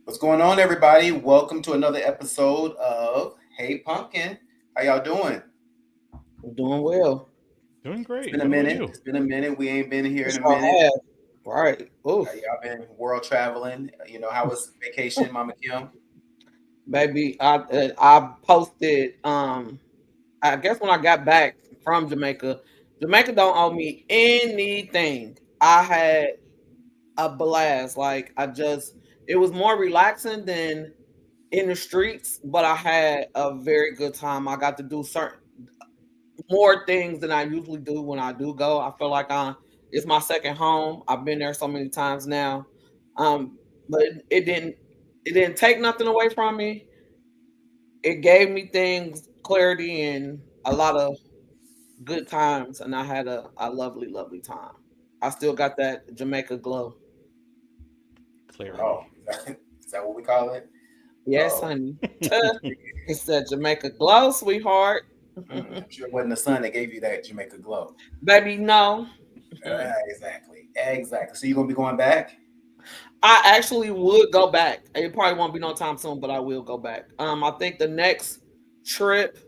What's going on, everybody? Welcome to another episode of Hey Pumpkin. How y'all doing? I'm doing well. Doing It's great. been a What about minute. you? It's been a minute. We ain't been here in Yes, a I minute. have. Right. Oof. Y'all been world traveling. How was vacation, Mama Kim? Baby, I posted I guess when I got back from Jamaica, Jamaica don't owe me anything. I had a blast. Like I just it was more relaxing than in the streets, but I had a very good time. I got to do certain more things than I usually do when I do go. I feel like it's my second home. I've been there so many times now. But it didn't take nothing away from me. It gave me things, clarity and a lot of good times and I had a lovely, lovely time. I still got that Jamaica glow. Oh, Clarity. is that what we call it? Yes, Oh, honey. It's that Jamaica glow, sweetheart. I'm sure it wasn't the sun that gave you that Jamaica glow. Baby, no. Exactly. Exactly. So you're gonna be going back? I actually would go back. It probably won't be no time soon, but I will go back. I think the next trip,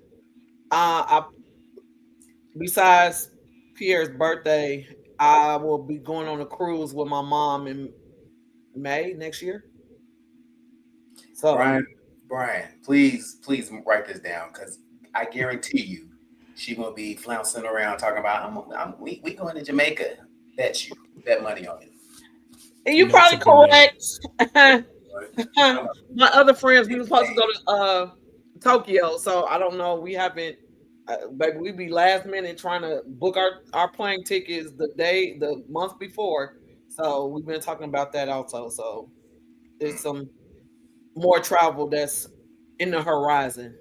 I besides Pierre's birthday, I will be going on a cruise with my mom in May next year. So Brian, Brian, please write this down because I guarantee you, she gonna be flouncing around talking about we going to Jamaica. Bet you, bet money on it. and you Notes probably have been made. correct. I'm a My other friends, we big were supposed to thing. go to Tokyo, so I don't know. We haven't. Baby, we be last minute trying to book our plane tickets the month before. So we've been talking about that also. So there's some more travel that's in the horizon.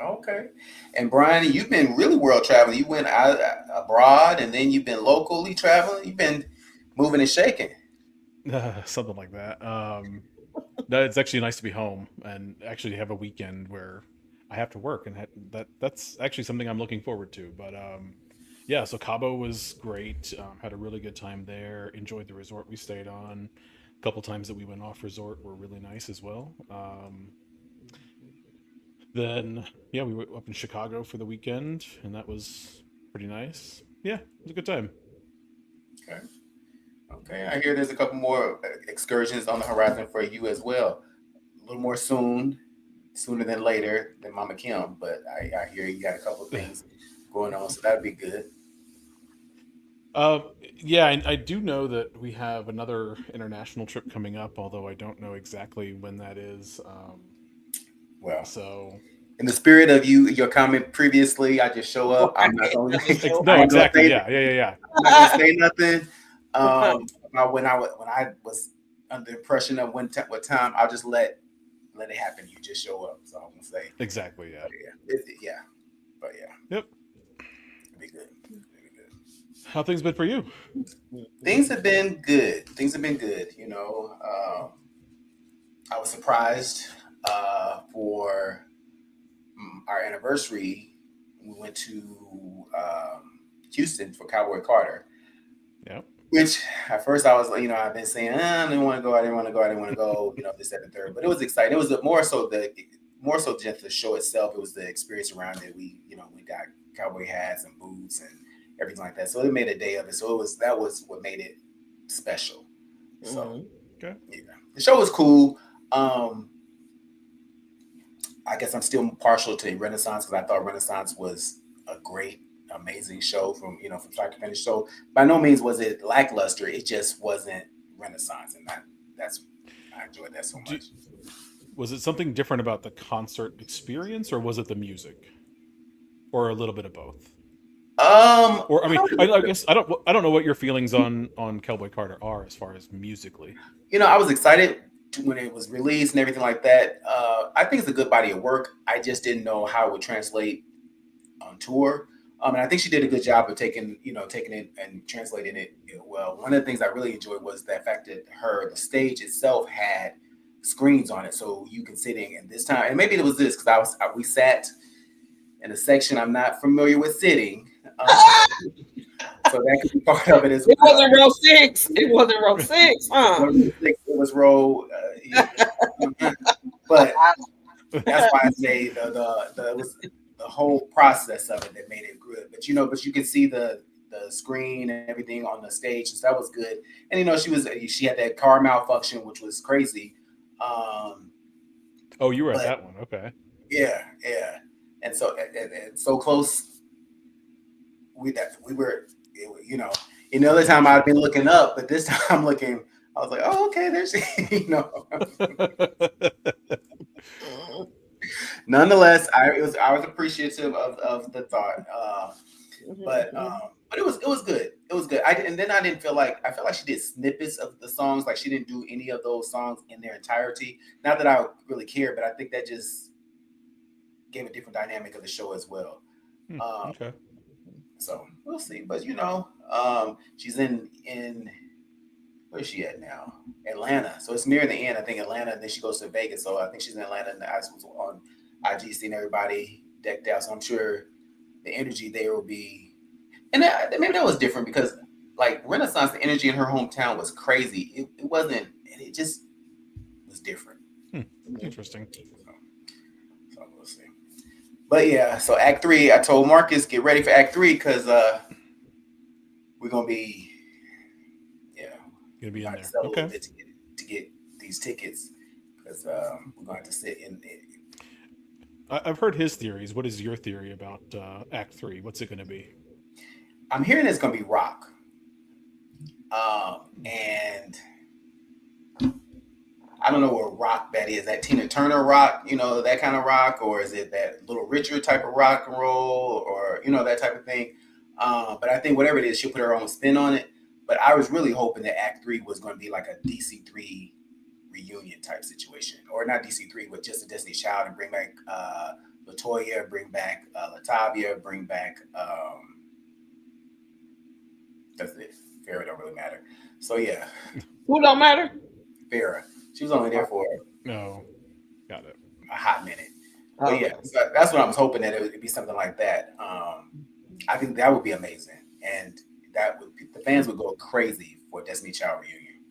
Okay. And Brian, you've been really world traveling. You went out abroad, and then you've been locally traveling. You've been moving and shaking. Something like that. No, it's actually nice to be home and actually have a weekend where I have to work, and that's actually something I'm looking forward to. But yeah, so Cabo was great. Had a really good time there. Enjoyed the resort we stayed on. A couple times that we went off resort were really nice as well. Then yeah, we were up in Chicago for the weekend, and that was pretty nice. Yeah, it was a good time. Okay. Okay. I hear there's a couple more excursions on the horizon for you as well. A little more soon, sooner than later than Mama Kim, but I hear you got a couple things going on, so that'd be good. Uh, yeah, I do know that we have another international trip coming up, although I don't know exactly when that is. Well, So, in the spirit of your comment previously, I just show up. I'm not Right. gonna Doesn't show I no, up. ain't gonna exactly. say Yeah, yeah, yeah, yeah. I'm not gonna say nothing about when I was under the impression of what time. I'll just let it happen. You just show up. So I'm gonna say, Exactly. but Yeah. yeah, but yeah, Yep. it'll be good. It'll be good. How things been for you? Things have been good. Things have been good. I was surprised for our anniversary. We went to Houston for Cowboy Carter. Yep. Which at first I was, I've been saying, I didn't want to go, I didn't want to go, I didn't want to go, this, that, and the third. But it was exciting. It was more so just the show itself. It was the experience around it. We got cowboy hats and boots and everything like that. So it made a day of it. So that was what made it special. So Mhm. Okay. yeah, the show was cool. Um, I guess I'm still partial to Renaissance because I thought Renaissance was a great, amazing show from start to finish. So by no means was it lackluster. It just wasn't Renaissance, and that's I enjoyed that so Do, much. was it something different about the concert experience, or was it the music, or a little bit of both? Or I mean, Probably a I little bit. guess I don't know what your feelings on Cowboy Carter are as far as musically. I was excited when it was released and everything like that. I think it's a good body of work. I just didn't know how it would translate on tour. And I think she did a good job of taking it and translating it well. One of the things I really enjoyed was the fact that the stage itself had screens on it, so you can sit in. And this time, and maybe it was this because we sat in a section I'm not familiar with sitting, so that could be part of it as It well. wasn't row six. It wasn't row six, huh? It was row. But that's why I say it was the whole process of it that made it good. But you could see the screen and everything on the stage, and so that was good. And she had that car malfunction, which was crazy. Oh, you were at But that one. Okay. yeah, and so close. We were, the other time I'd been looking up, but this time I'm looking. I was like, oh, okay, there's, Nonetheless, I was appreciative of the thought, but it was good. It was good. And then I felt like she did snippets of the songs. Like she didn't do any of those songs in their entirety. Not that I really care, but I think that just gave a different dynamic of the show as well. Okay. So we'll see. But she's in where's she at now? Atlanta. So it's near the end. I think Atlanta, and then she goes to Vegas. So I think she's in Atlanta, and I was on IG seeing everybody decked out. So I'm sure the energy there will be, and maybe that was different because like Renaissance, the energy in her hometown was crazy. It wasn't. It just was different. Interesting. So we'll see. But yeah, so Act 3. I told Marcus get ready for Act 3 because we're gonna be. Gonna be in there. Sell a little Okay. bit to get these tickets because we're going to have to sit in it. I've heard his theories. What is your theory about Act 3? What's it going to be? I'm hearing it's going to be rock, and I don't know what rock that is. That Tina Turner rock, that kind of rock, or is it that Little Richard type of rock and roll, or that type of thing. But I think whatever it is, she'll put her own spin on it. But I was really hoping that Act 3 was going to be like a DC3 reunion type situation. Or not DC3, but just a Destiny's Child, and bring back LaToya, bring back Latavia, bring back... that's it. Farrah don't really matter. So, yeah. Who don't matter? Farrah. She was only there for got it. a hot minute. But yeah, so that's what I was hoping, that it would be something like that. I think that would be amazing. And the fans would go crazy for a Destiny Child reunion.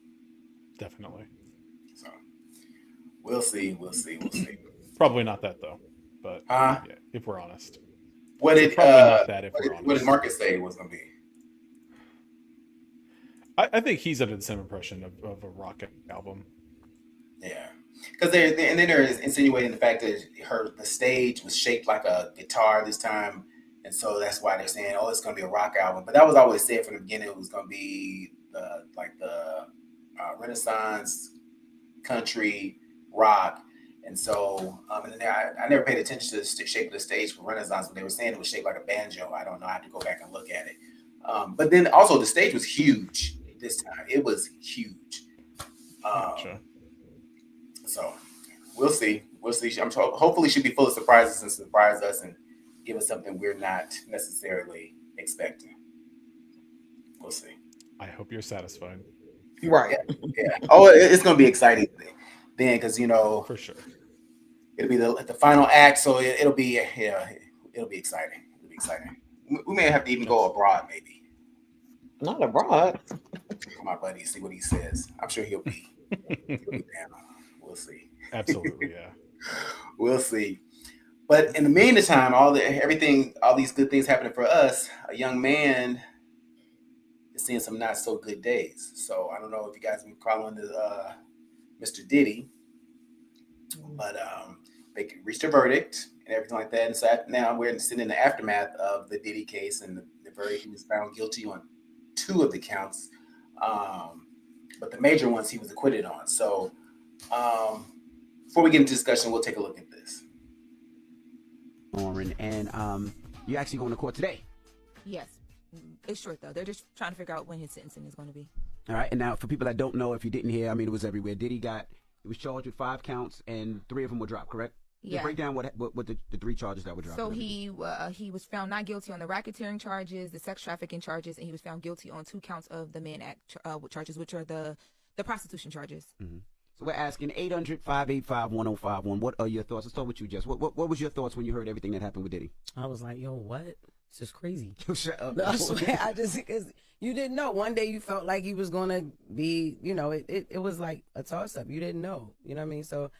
Definitely. So we'll see. Probably not that though. But yeah, if we're honest. What did probably not that if we're honest. What did Marcus say it was gonna be? I think he's under the same impression of a rock album. Yeah. Because they're insinuating the fact that the stage was shaped like a guitar this time. And so that's why they're saying, oh, it's going to be a rock album. But that was always said from the beginning. It was going to be the Renaissance, country, rock. And so and then I never paid attention to the shape of the stage for Renaissance, but they were saying it was shaped like a banjo. I don't know. I have to go back and look at it. But then also the stage was huge this time. It was huge. Gotcha. So we'll see. Hopefully she'll be full of surprises and surprise us and give us something we're not necessarily expecting. We'll see. I hope you're satisfied. Right. Yeah. Oh, it's going to be exciting then because, for sure. It'll be the final act. So it'll be exciting. It'll be exciting. We may have to even go abroad, maybe. Not abroad. My buddy, see what he says. I'm sure he'll be down. We'll see. Absolutely, yeah. We'll see. But in the meantime, all these good things happening for us, a young man is seeing some not so good days. So I don't know if you guys have been following Mr. Diddy, but they reached a verdict and everything like that. And so now we're sitting in the aftermath of the Diddy case, and the verdict, he was found guilty on 2 of the counts, but the major ones he was acquitted on. So before we get into discussion, we'll take a look at this. And you're actually going to court today. Yes. It's short, though. They're just trying to figure out when his sentencing is going to be. All right. And now, for people that don't know, if you didn't hear, I mean, it was everywhere. Diddy was charged with 5 counts, and 3 of them were dropped, correct? Yeah. Just break down what the 3 charges that were dropped. So he was found not guilty on the racketeering charges, the sex trafficking charges, and he was found guilty on 2 counts of the Mann Act charges, which are the prostitution charges. Mm-hmm. So we're asking 800-585-1051. What are your thoughts? Let's start with you, Jess. What was your thoughts when you heard everything that happened with Diddy? I was like, yo, what? This is crazy. Shut up. No, I swear, cause You didn't know. One day you felt like he was gonna be, you know, it was like a toss up. You didn't know. You know what I mean? So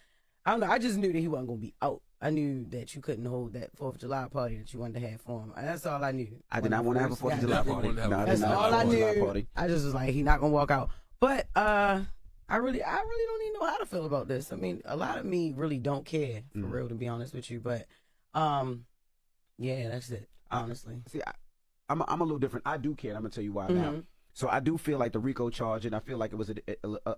I don't know. I just knew that he wasn't gonna be out. I knew that you couldn't hold that 4th of July party that you wanted to have for him. That's all I knew. I did not want to have a 4th of July party. No, I did That's not all I have a 4th of July knew. party. I just was like, he not gonna walk out. But I really don't even know how to feel about this. I mean, a lot of me really don't care, for real, to be honest with you. But yeah, that's it. Honestly, See, I'm a little different. I do care. And I'm gonna tell you why now. So I do feel like the RICO charge, and I feel like it was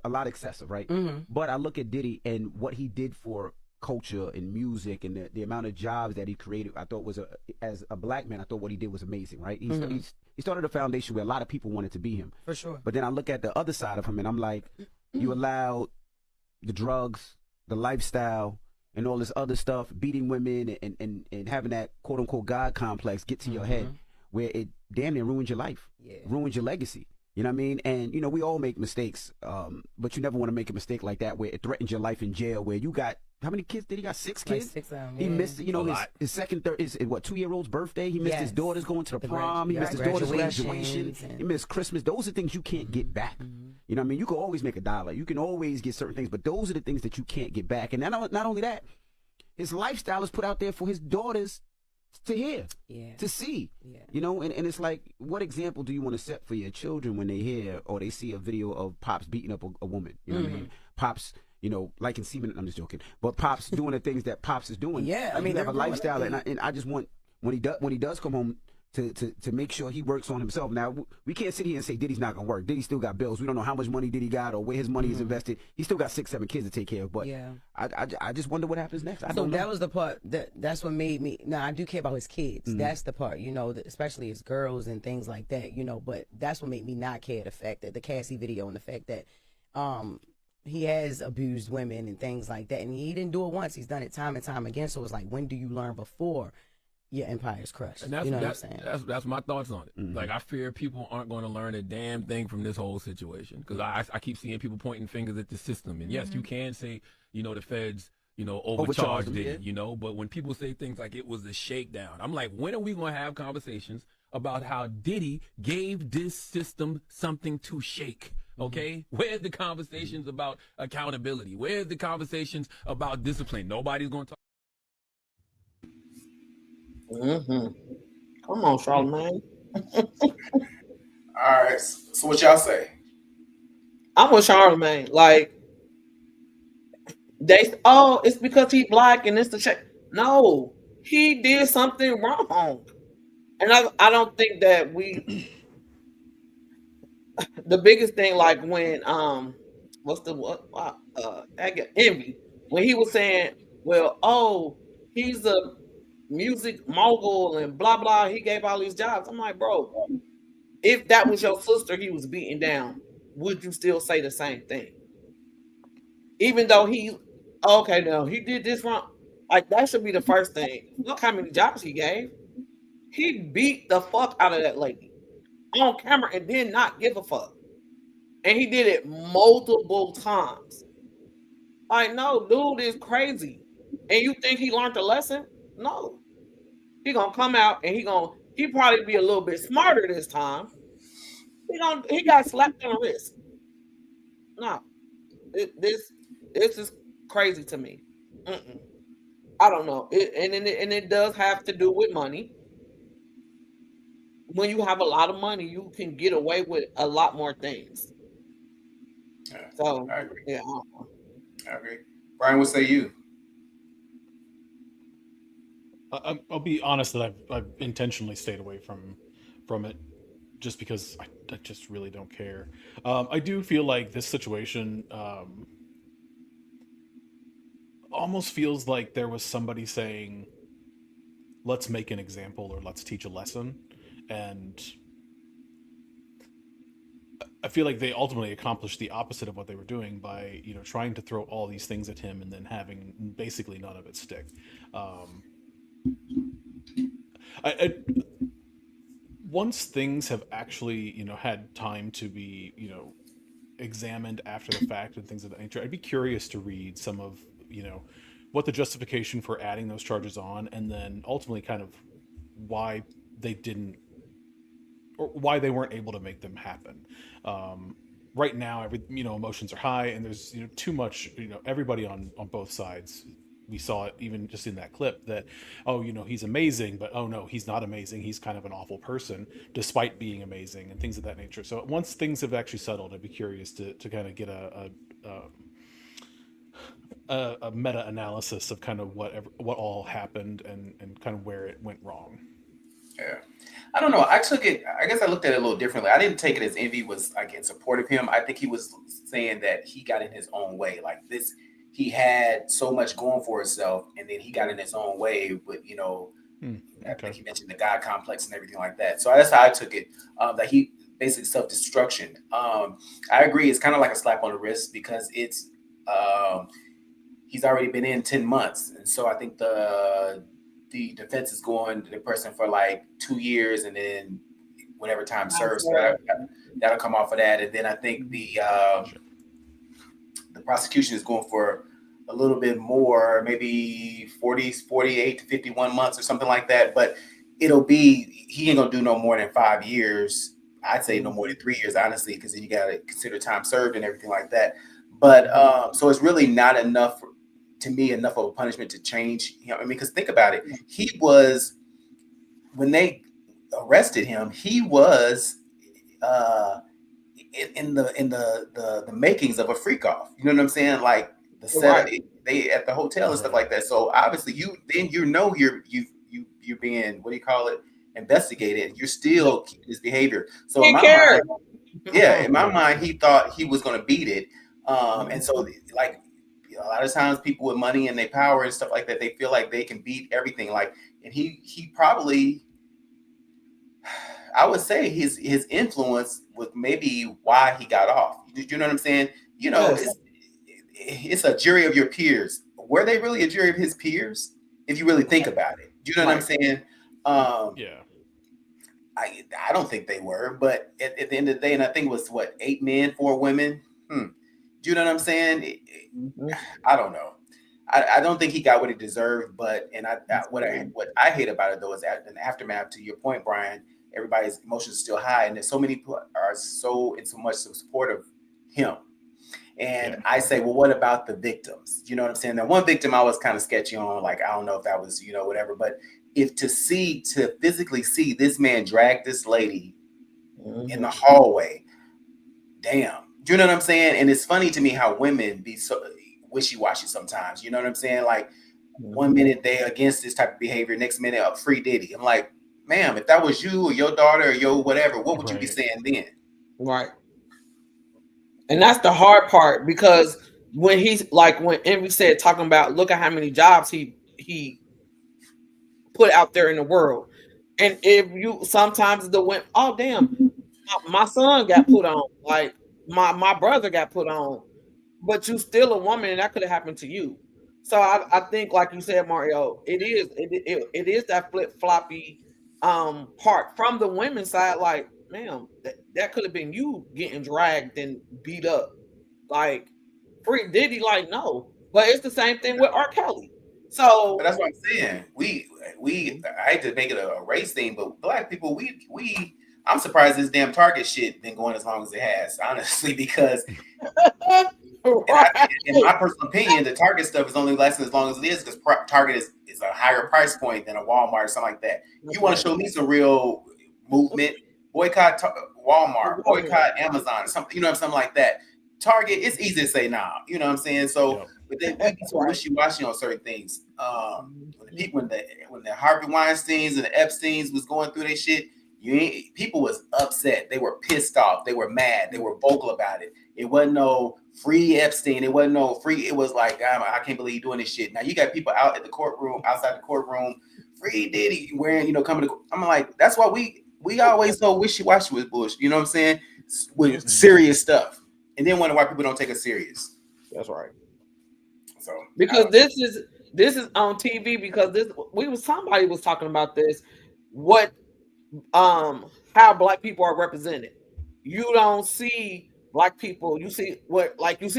a lot excessive, right? But I look at Diddy and what he did for culture and music and the amount of jobs that he created. I thought as a black man, I thought what he did was amazing, right? He started a foundation where a lot of people wanted to be him. for sure. But then I look at the other side of him, and I'm like, you allowed the drugs, the lifestyle, and all this other stuff, beating women and having that quote unquote God complex get to your head, where it damn near ruins your life, ruins your legacy. You know what I mean? And, you know, we all make mistakes, but you never want to make a mistake like that where it threatens your life in jail, where you got, how many kids did he got? 6 kids? Like 6 of them, He yeah. missed, you know, his second, third, his 2-year-old's birthday. He missed his Yes. daughter's going to the prom. He missed his daughter's graduation. He missed Christmas. Those are things you can't get back. You know what I mean? You can always make $1. You can always get certain things, but those are the things that you can't get back. And not only that, his lifestyle is put out there for his daughters to hear, to see, you know, and it's like, what example do you want to set for your children when they hear or they see a video of Pops beating up a woman? You know what I mean? Pops, you know, liking semen. I'm just joking, but Pops doing the things that Pops is doing. Yeah, I mean, have a they're doing lifestyle, it. and I just want when he does come home to make sure he works on himself. Now, we can't sit here and say Diddy's not gonna work. Diddy still got bills. We don't know how much money Diddy got or where his money is invested. He still got 6, 7 kids to take care of. But I just wonder what happens next. I don't know. That was the part that's what made me. Now I do care about his kids. That's the part, you know, especially his girls and things like that, you know. But that's what made me not care, the fact that the Cassie video and the fact that he has abused women and things like that, and he didn't do it once. He's done it time and time again. So it's like, when do you learn before your empire's crushed? And that's, you know that's, what I'm saying? that's my thoughts on it. Like, I fear people aren't going to learn a damn thing from this whole situation, because I keep seeing people pointing fingers at the system. And yes, you can say, you know, the feds, you know, overcharged it, you know, but when people say things like it was a shakedown, I'm like, when are we going to have conversations about how Diddy gave this system something to shake? Okay, where's the conversations about accountability? Where's the conversations about discipline? Nobody's going to talk. Come on, Charlamagne. All right. So what y'all say? I'm with Charlamagne. Like, it's because he black and it's the check. No, he did something wrong, and I don't think that we. The biggest thing, like when Envy, when he was saying, well, oh, he's a music mogul and blah blah, he gave all these jobs. I'm like, bro, if that was your sister he was beating down, would you still say the same thing? Even though he did this wrong. Like, that should be the first thing. Look how many jobs he gave. He beat the fuck out of that lady on camera and did not give a fuck. And he did it multiple times. Like, no, dude is crazy. And you think he learned a lesson? No. He gonna come out and he probably be a little bit smarter this time. He got slapped on the wrist. No. This is crazy to me. I don't know. It does have to do with money. When you have a lot of money, you can get away with a lot more things. Yeah, So, I agree. yeah, I don't know. I agree. Brian, what say you? I'll be honest that I've intentionally stayed away from it, just because I just really don't care. I do feel like this situation almost feels like there was somebody saying, let's make an example or let's teach a lesson. And I feel like they ultimately accomplished the opposite of what they were doing by, you know, trying to throw all these things at him and then having basically none of it stick. Once things have actually, you know, had time to be, you know, examined after the fact and things of that nature, I'd be curious to read some of, you know, what the justification for adding those charges on, and then ultimately kind of why they didn't, or why they weren't able to make them happen. Right now, emotions are high, and there's too much. Everybody on both sides. We saw it even just in that clip that, oh, he's amazing, but oh no, he's not amazing. He's kind of an awful person, despite being amazing, and things of that nature. So once things have actually settled, I'd be curious to kind of get a meta analysis of kind of what all happened and kind of where it went wrong. Yeah. I don't know. I guess I looked at it a little differently. I didn't take it as Envy was like in support of him. I think he was saying that he got in his own way. Like this, he had so much going for himself, and then he got in his own way with, I think he mentioned the God complex and everything like that. So that's how I took it. That he basically self-destruction. I agree. It's kind of like a slap on the wrist because it's he's already been in 10 months. And so I think the defense is going to the person for like 2 years, and then whatever time served. So that'll come off of that. And then I think the prosecution is going for a little bit more, maybe 48 to 51 months or something like that. But he ain't gonna do no more than 5 years. I'd say no more than 3 years, honestly, because then you got to consider time served and everything like that. But so it's really not enough to me, enough of a punishment to change. I mean, because think about it, he was, when they arrested him, he was in the makings of a freak off. You know what I'm saying? Like the setup, they at the hotel and stuff like that. So obviously, you're being, what do you call it, investigated. You're still keeping his behavior. So in my mind, he thought he was going to beat it. And so like a lot of times people with money and their power and stuff like that, they feel like they can beat everything. Like, and he probably, I would say his influence was maybe why he got off. You know what I'm saying? It's a jury of your peers. Were they really a jury of his peers? If you really think about it, do you know what I'm saying? I don't think they were, but at the end of the day, and I think it was 8 men, 4 women. Do you know what I'm saying? I don't know. I don't think he got what he deserved, but what I hate about it though is in the aftermath. To your point, Brian, everybody's emotions are still high, and there's so many people are so much support of him. And I say, well, what about the victims? You know what I'm saying? Now, one victim I was kind of sketchy on, like I don't know if that was whatever, but to physically see this man drag this lady in the hallway, damn. Do you know what I'm saying? And it's funny to me how women be so wishy-washy sometimes. You know what I'm saying? Like 1 minute they against this type of behavior, next minute up free Diddy. I'm like, ma'am, if that was you or your daughter or your whatever, what would you be saying then? Right. And that's the hard part, because when Envy said, talking about, look at how many jobs he put out there in the world. And if you sometimes oh damn, my son got put on, like my brother got put on, but you still a woman, and that could have happened to you. So I think, like you said, Mario, it is that flip-floppy part from the women's side. Like, ma'am, that could have been you getting dragged and beat up. Like, free Diddy, like, no. But it's the same thing with R. Kelly. So but that's what I'm saying. I hate to make it a race thing, but black people, I'm surprised this damn Target shit been going as long as it has, honestly, because in my personal opinion, the Target stuff is only lasting as long as it is because Target is a higher price point than a Walmart or something like that. You want to show me some real movement, boycott Walmart, boycott Amazon, something, something like that. Target, it's easy to say nah, you know what I'm saying? So, but then we be so wishy-washy on certain things. When the Harvey Weinsteins and the Epsteins was going through their shit, people was upset. They were pissed off. They were mad. They were vocal about it. It wasn't no free Epstein. It wasn't no free. It was like, I can't believe you're doing this shit. Now you got people out at the courtroom, outside the courtroom, free Diddy wearing, coming to. I'm like, that's why we always so wishy-washy with Bush. You know what I'm saying? With serious stuff, and then wonder why people don't take us serious. That's right. So because this is on TV, because somebody was talking about this. How black people are represented. You don't see black people. You see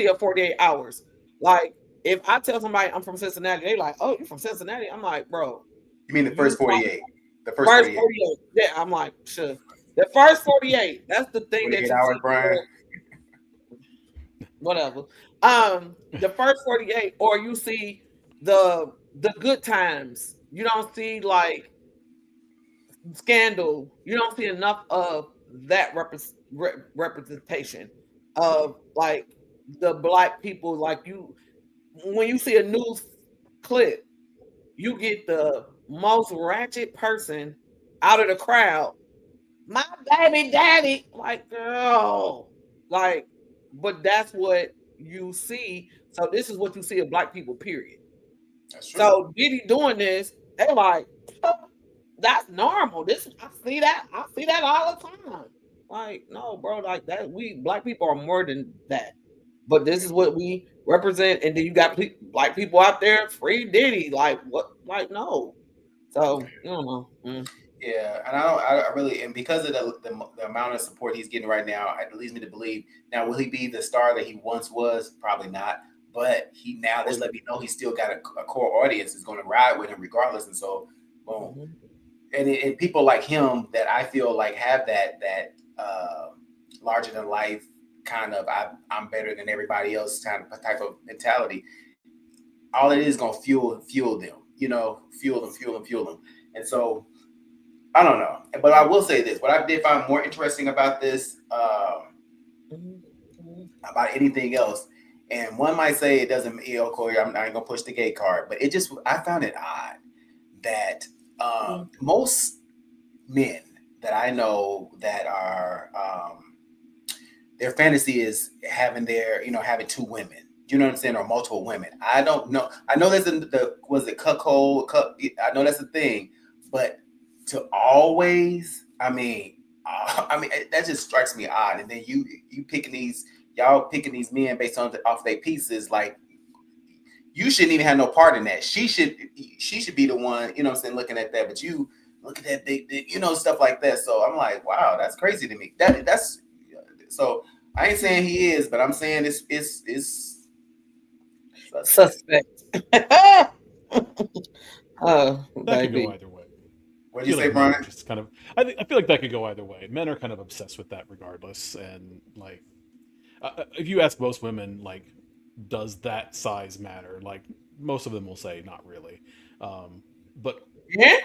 a 48 hours. Like, if I tell somebody I'm from Cincinnati, they like, oh, you're from Cincinnati? I'm like, bro. You mean the first 48? The first 48. Yeah, I'm like, sure. The first 48. That's the thing that 48 you hours, see. Brian. Whatever. The first 48, or you see the good times. You don't see like scandal. You don't see enough of that representation of like the black people. Like you, when you see a news clip, you get the most ratchet person out of the crowd. My baby daddy, like girl, like, but that's what you see. So this is what you see of black people. Period. That's true. So Diddy doing this, they're like, that's normal. This I see that. I see that all the time. Like, no, bro, like that. We black people are more than that. But this is what we represent, and then you got black people out there, free Diddy. Like what? Like no. So you don't know. Yeah, and I really, and because of the amount of support he's getting right now, it leads me to believe. Now, will he be the star that he once was? Probably not. But he now just let me know he's still got a core audience that's going to ride with him regardless. And so, boom. Mhm. And people like him that I feel like have that larger than life kind of I'm better than everybody else kind of type of mentality. All it is going to fuel them, fuel them. And so I don't know, but I will say this: what I did find more interesting about this, about anything else, and one might say it doesn't. Corey, I'm not gonna push the gay card, but I found it odd that most men that I know that are their fantasy is having having two women. You know what I'm saying, or multiple women. I don't know. I know there's was it cuckold? I know that's a thing, but to always, that just strikes me odd. And then y'all picking these men based on off their pieces, like you shouldn't even have no part in that. She should be the one, you know what I'm saying, looking at that, but you look at that big, stuff like that. So I'm like, wow, that's crazy to me. That's so I ain't saying he is, but I'm saying it's Suspect. Oh, That could go baby. either way. What I do you feel say, like men are Brian? just kind of. I feel like that could go either way. Men are kind of obsessed with that, regardless. And like, if you ask most women, like, does that size matter? Like, most of them will say not really. But Yeah.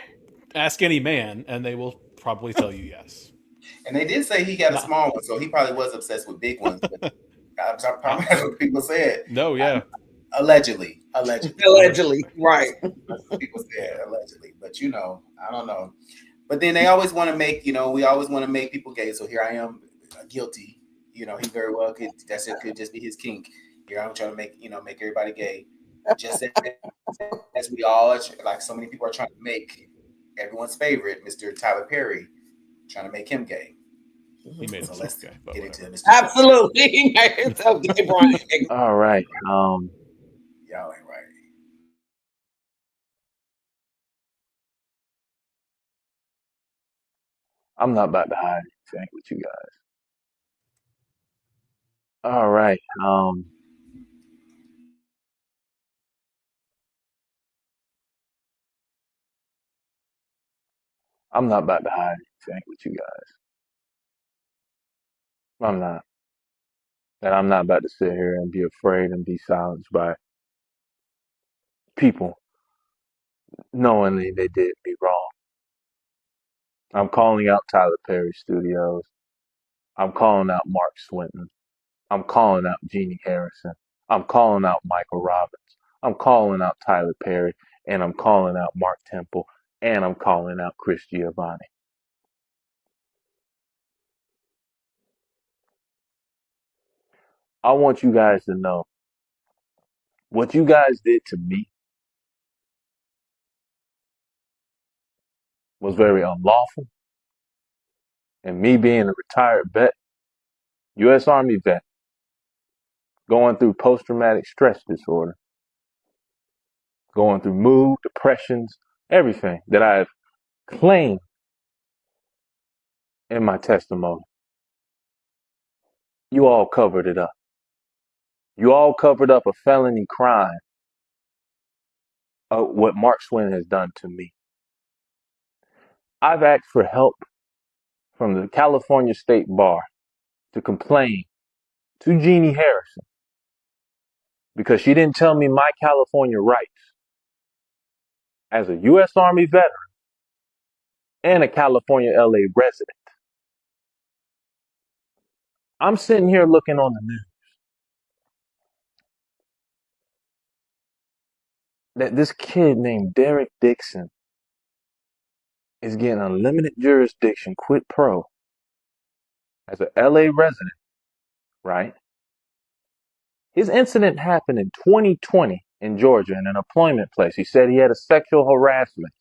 ask any man, and they will probably tell you yes. And they did say he got a Nah, small one, so he probably was obsessed with big ones. But probably that's possibly. what people said. No, yeah, Allegedly. Allegedly. Right. That's what people said, allegedly. But I don't know. But then they always want to make, we always want to make people gay. So here I am, guilty. He very well could just be his kink. Here I'm trying to make everybody gay. Just as we all like so many people are trying to make everyone's favorite, Mr. Tyler Perry, trying to make him gay. he made So himself let's gay, but get into whatever. Mr. Absolutely. He made himself gay, Brian. All right. Y'all ain't right. I'm not about to hide anything with you guys. All right. I'm not about to hide anything with you guys. I'm not. And I'm not about to sit here and be afraid and be silenced by people knowingly they did me wrong. I'm calling out Tyler Perry Studios. I'm calling out Mark Swinton. I'm calling out Jeannie Harrison. I'm calling out Michael Robbins. I'm calling out Tyler Perry. And I'm calling out Mark Temple. And I'm calling out Chris Giovanni. I want you guys to know what you guys did to me was very unlawful. And me being a retired vet, U.S. Army vet, going through post traumatic stress disorder, going through mood, depressions, everything that I have claimed in my testimony, you all covered it up. You all covered up a felony crime of what Mark Swin has done to me. I've asked for help from the California State Bar to complain to Jeannie Harrison because she didn't tell me my California rights as a U.S. Army veteran and a California LA resident. I'm sitting here looking on the news that this kid named Derek Dixon is getting unlimited jurisdiction quid pro as a LA resident, right? His incident happened in 2020 in Georgia in an employment place. He said he had a sexual harassment,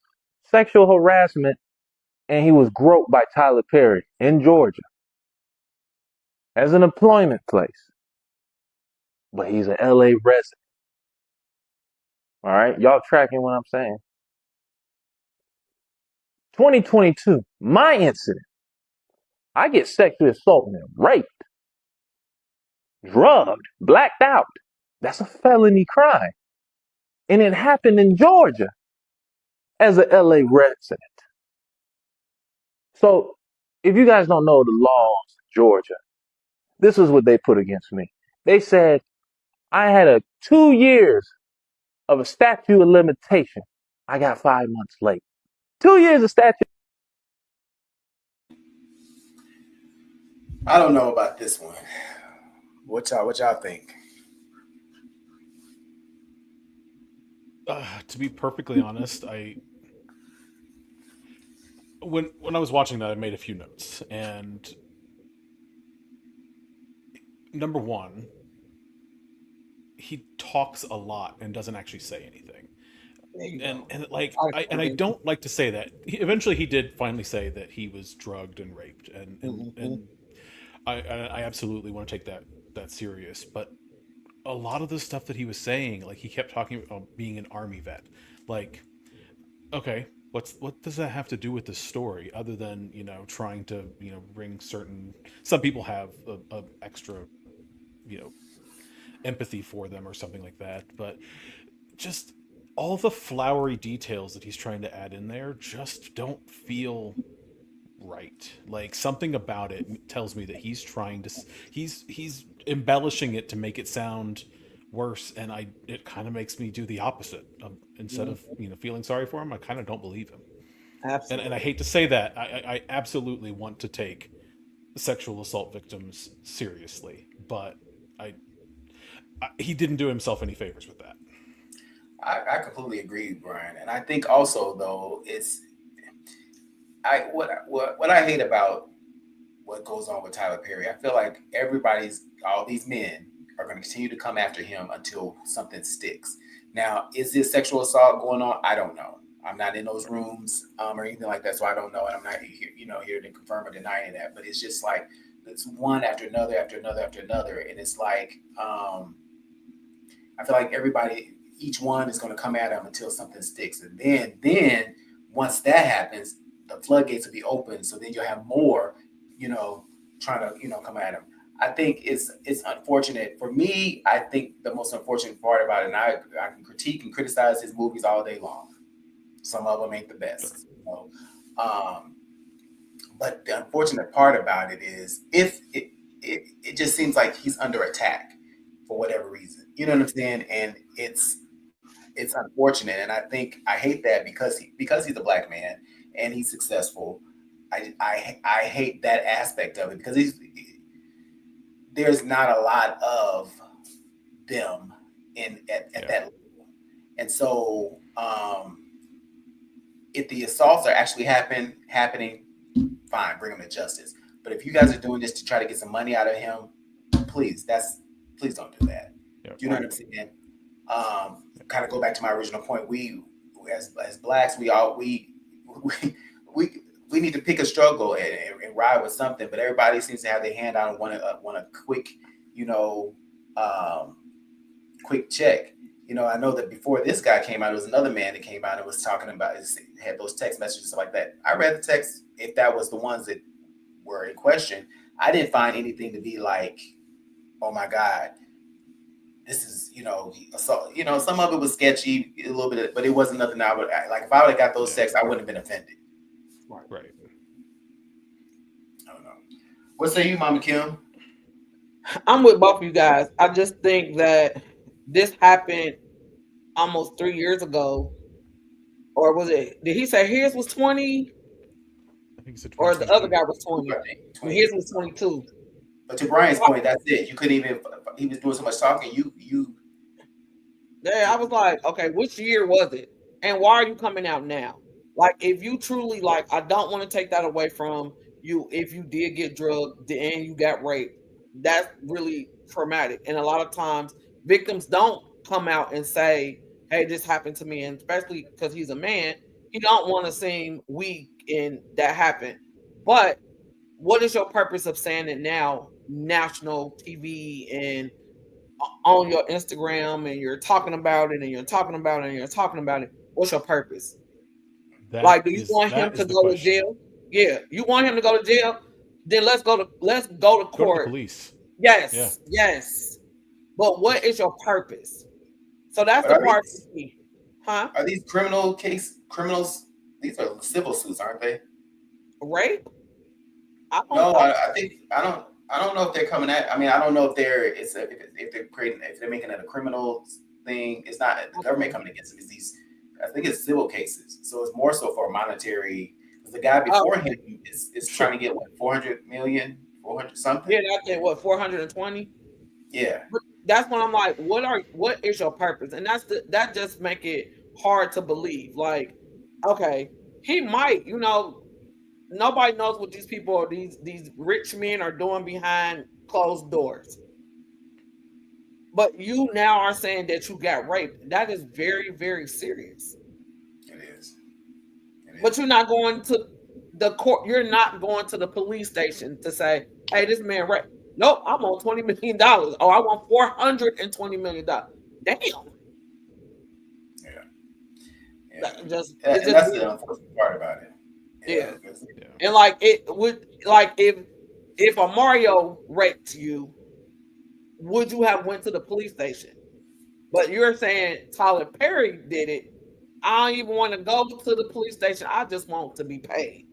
and he was groped by Tyler Perry in Georgia as an employment place. But he's an LA resident. All right, y'all tracking what I'm saying? 2022, my incident. I get sexually assaulted and raped, drugged, blacked out. That's a felony crime. And it happened in Georgia as a LA resident. So if you guys don't know the laws in Georgia, this is what they put against me. They said I had a 2 years of a statute of limitation. I got 5 months late. 2 years of statute. I don't know about this one. What y'all think? To be perfectly honest, when I was watching that, I made a few notes. And number one, he talks a lot and doesn't actually say anything. And like I don't like to say that. Eventually, he did finally say that he was drugged and raped, and I absolutely want to take that serious. But a lot of the stuff that he was saying, like he kept talking about being an army vet, like okay, what does that have to do with the story other than trying to bring some people have a extra you know empathy for them or something like that, but just all the flowery details that he's trying to add in there just don't feel right. Like something about it tells me that he's trying to he's embellishing it to make it sound worse, and it kind of makes me do the opposite. Instead of feeling sorry for him, I kind of don't believe him. Absolutely. And I hate to say that, I absolutely want to take sexual assault victims seriously, but he didn't do himself any favors with that. I completely agree, Brian, and I think also though what I hate about what goes on with Tyler Perry. I feel like all these men are going to continue to come after him until something sticks. Now, is this sexual assault going on? I don't know. I'm not in those rooms or anything like that, so I don't know, and I'm not here, here to confirm or deny any of that. But it's just like it's one after another, after another, after another, and it's like I feel like each one is going to come at him until something sticks, and then once that happens, the floodgates will be open. So then you'll have more, trying to come at him. I think it's unfortunate for me. I think the most unfortunate part about it, and I can critique and criticize his movies all day long. Some of them ain't the best, but the unfortunate part about it is if it just seems like he's under attack for whatever reason. You know what I'm saying? And it's unfortunate, and I think I hate that because he's a black man and he's successful. I hate that aspect of it because there's not a lot of them at that level, and so if the assaults are actually happening, fine, bring them to justice. But if you guys are doing this to try to get some money out of him, please don't do that. Do you know what I'm saying? Kind of go back to my original point. We as blacks, we need to pick a struggle and ride with something. But everybody seems to have their hand out and want a quick, quick check. I know that before this guy came out, there was another man that came out and was talking about had those text messages and stuff like that. I read the text. If that was the ones that were in question, I didn't find anything to be like, oh my God, this is, so, some of it was sketchy a little bit, but it wasn't nothing I would like. If I would have got those texts, I wouldn't have been offended. Right. What say you, Mama Kim? I'm with both of you guys. I just think that this happened almost 3 years ago, or was it? Did he say his was 20, I think he said or the other 2022. guy was I 20, think and 20. his was 22? But to Brian's point, that's it. You couldn't even. He was doing so much talking. You. Yeah, I was like, okay, which year was it? And why are you coming out now? Like, if you truly like, I don't want to take that away from you. If you did get drugged and you got raped, that's really traumatic. And a lot of times, victims don't come out and say, "Hey, this happened to me," and especially because he's a man, he don't want to seem weak and that happened. But what is your purpose of saying it now, national TV and on your Instagram, and you're talking about it and you're talking about it and you're talking about it? What's your purpose? Like, do you want him That to is the go to question. jail? Yeah, you want him to go to jail? Then let's go to Go to the court. police. Yeah. Yes, yes. But what is your purpose? So that's But the part for me. Huh? are these criminals? These are civil suits, aren't they? Rape? I don't No, I, I think I don't know if they're coming at. I mean, I don't know if if they're creating if they're making it a criminal thing. It's not the government okay. coming against them. It's these. I think it's civil cases. So it's more so for monetary. Because the guy Oh, before him is trying Sure. to get what 400 million, 400 something. yeah, that's it. What, 420? Yeah, That's when I'm like, what is your purpose? And that just make it hard to believe. Like, okay, he might, nobody knows what these people or these rich men are doing behind closed doors. But you now are saying that you got raped. That is very, very serious. it is. It But is. you're not going to the court. You're not going to the police station to say, "Hey, this man raped." Nope, I'm on $20 million. Oh, I want $420 million. Damn, Yeah, yeah. that just And it's and just that's the weird. unfortunate part about it. Yeah, Yeah, 'cause- Yeah. and like it would like if a Mario raped you, would you have went to the police station? But you're saying Tyler Perry did it. I don't even want to go to the police station. I just want to be paid.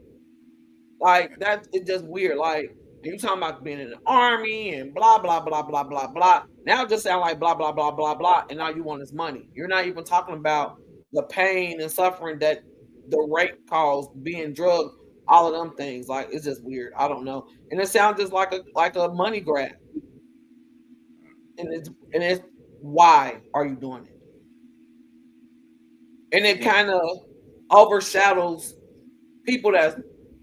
Like that, it's just weird. Like, and you talking about being in the army and blah blah blah blah blah blah. Now it just sound like blah blah blah blah blah, and all you want is money. You're not even talking about the pain and suffering that the rape caused, being drugged, all of them things. Like, it's just weird. I don't know, and it sounds just like a money grab, and it's why are you doing it? And it yeah, kind of overshadows people that's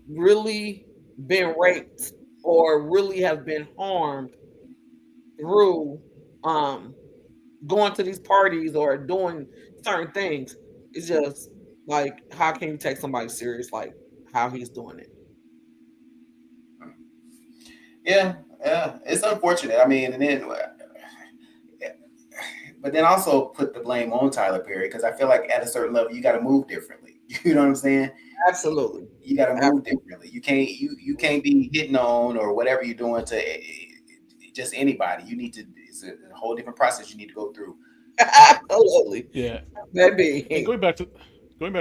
really been raped or really have been harmed through um going to these parties or doing certain things. It's just like, how can you take somebody serious like how he's doing it? yeah, yeah. It's unfortunate. I mean, and then but then also put the blame on Tyler Perry because I feel like at a certain level you got to move differently. You know what I'm saying? Absolutely. You got to move Absolutely. differently. You can't be hitting on or whatever you're doing to just anybody. You need to. It's a whole different process you need to go through. Absolutely. Yeah. And Maybe. going back to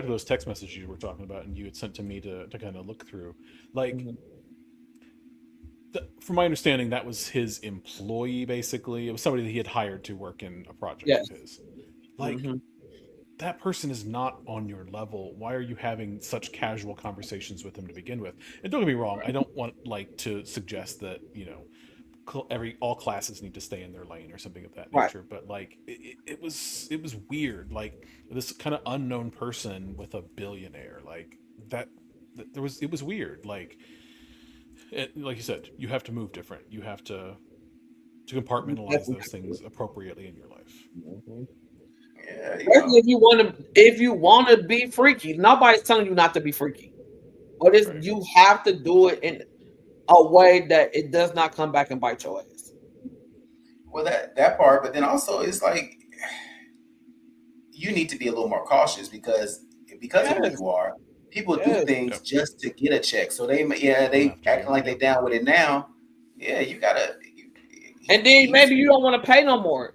those text messages you were talking about and you had sent to me to kind of look through, like Mhm. from my understanding, that was his employee. Basically, it was somebody that he had hired to work in a project of Yes. his. Like, Hmm. that person is not on your level. Why are you having such casual conversations with him to begin with? And don't get me wrong, I don't want like to suggest that all classes need to stay in their lane or something of that Right. nature. But like it was weird. Like, this kind of unknown person with a billionaire, like that. There was it was weird. Like you said, you have to move different. You have to compartmentalize those things appropriately in your life. Mhm. Yeah, you Especially know. if you want to be freaky. Nobody's telling you not to be freaky. But Right. you have to do it in a way that it does not come back and bite your ass. Well, that part, but then also it's like you need to be a little more cautious because of who Yes, you are. People do yes. things Yep. just to get a check. So Don't they have to acting be. like they Yep. down with it now. Yeah, you gotta. And then He's maybe you don't want to pay no more.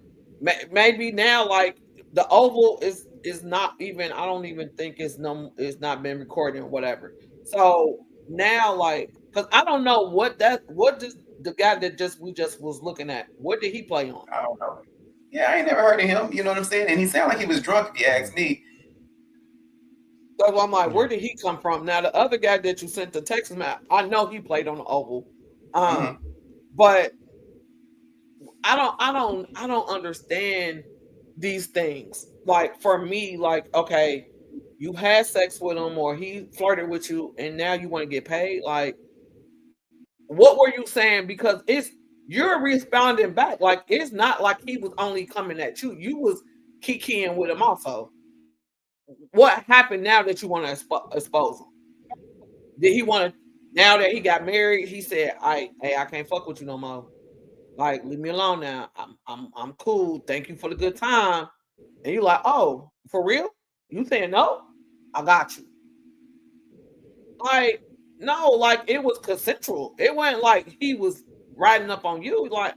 Maybe now, like, the Oval is not even. I don't even think it's not been recorded or whatever. So now, like, Because I don't know what does the guy that we just was looking at, what did he play on? I don't know. Yeah, I ain't never heard of him. You know what I'm saying? And he sounded like he was drunk, if you ask me. So I'm like, where did he come from? Now the other guy that you sent the text map, I know he played on the Oval, but I don't understand these things. Like for me, like okay, you had sex with him or he flirted with you, and now you want to get paid. Like, what were you saying? Because you're responding back. Like it's not like he was only coming at you. You was kikiing with him also. What happened now that you want to expose him? Did he want to? Now that he got married, he said, "I can't fuck with you no more. Like, leave me alone now. I'm cool. Thank you for the good time." And you like, "Oh, for real? You saying no? I got you." Like, no, like it was consensual. It wasn't like he was riding up on you. Like,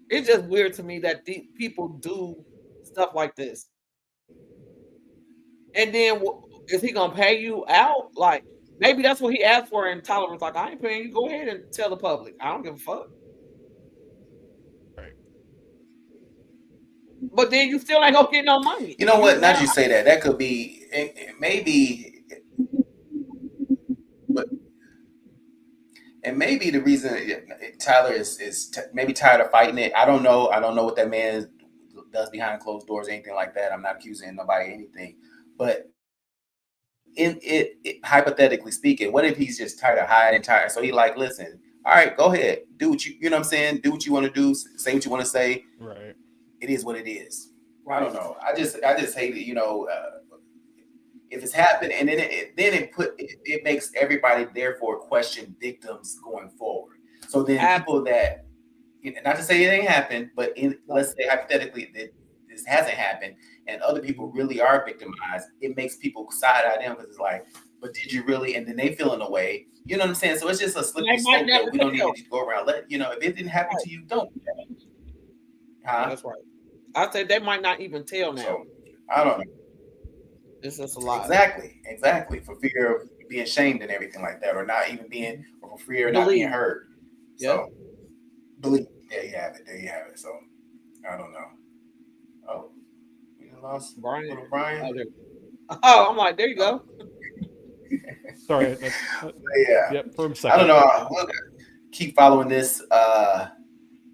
it's just weird to me that people do stuff like this. And then is he gonna pay you out? Like maybe that's what he asked for, and Tyler was like, "I ain't paying you. Go ahead and tell the public. I don't give a fuck." Right. But then you still ain't gonna get no money. You know what? Now that you say that, that could be maybe, but and maybe the reason Tyler is maybe tired of fighting it. I don't know. I don't know what that man does behind closed doors or anything like that. I'm not accusing nobody of anything, but in it hypothetically speaking, what if he's just tired of hiding, tired? So he like, listen, all right, go ahead, do what you know what I'm saying, do what you want to do, say what you want to say. Right. It is what it is. I don't know. I just hate it. You know, if it's happened, and then it makes everybody therefore question victims going forward. So then people that, not to say it ain't happened, but let's say hypothetically that this hasn't happened, and other people really are victimized, it makes people side eye them because it's like, but did you really? And then they feel in a way. You know what I'm saying? So it's just a slippery slope that we don't even need to go around. If it didn't happen to you, don't. That's right. I said they might not even tell now. So I don't know. It's just a lot. Exactly. For fear of being shamed and everything like that, or not even being, or for fear of not being heard. So believe. There you have it. So I don't know. Oh, we lost Brian. Little Brian. Oh, I'm like, there you go. Sorry. Yeah. Yep. For a second. I don't know. We'll keep following this.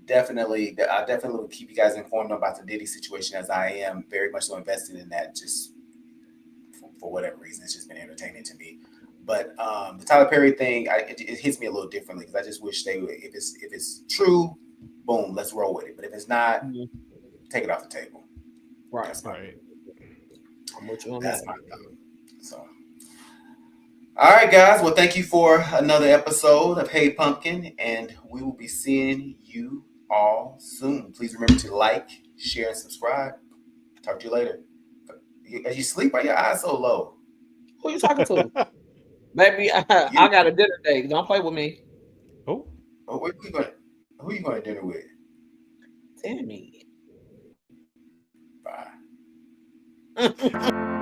Definitely, I definitely will keep you guys informed about the Diddy situation, as I am very much so invested in that. Just for whatever reason, it's just been entertaining to me. But the Tyler Perry thing, it hits me a little differently because I just wish they would, if it's true, boom, let's roll with it. But if it's not, take it off the table. Right. That's right. I'm with you on that's that. my thought. So, all right, guys. Well, thank you for another episode of Hey Pumpkin, and we will be seeing you all soon. Please remember to like, share, and subscribe. Talk to you later. As you sleep, why your eyes so low? Who you talking to? Baby, I got a dinner date. Don't play with me. Oh, who you going to dinner with? Tammy. Bye.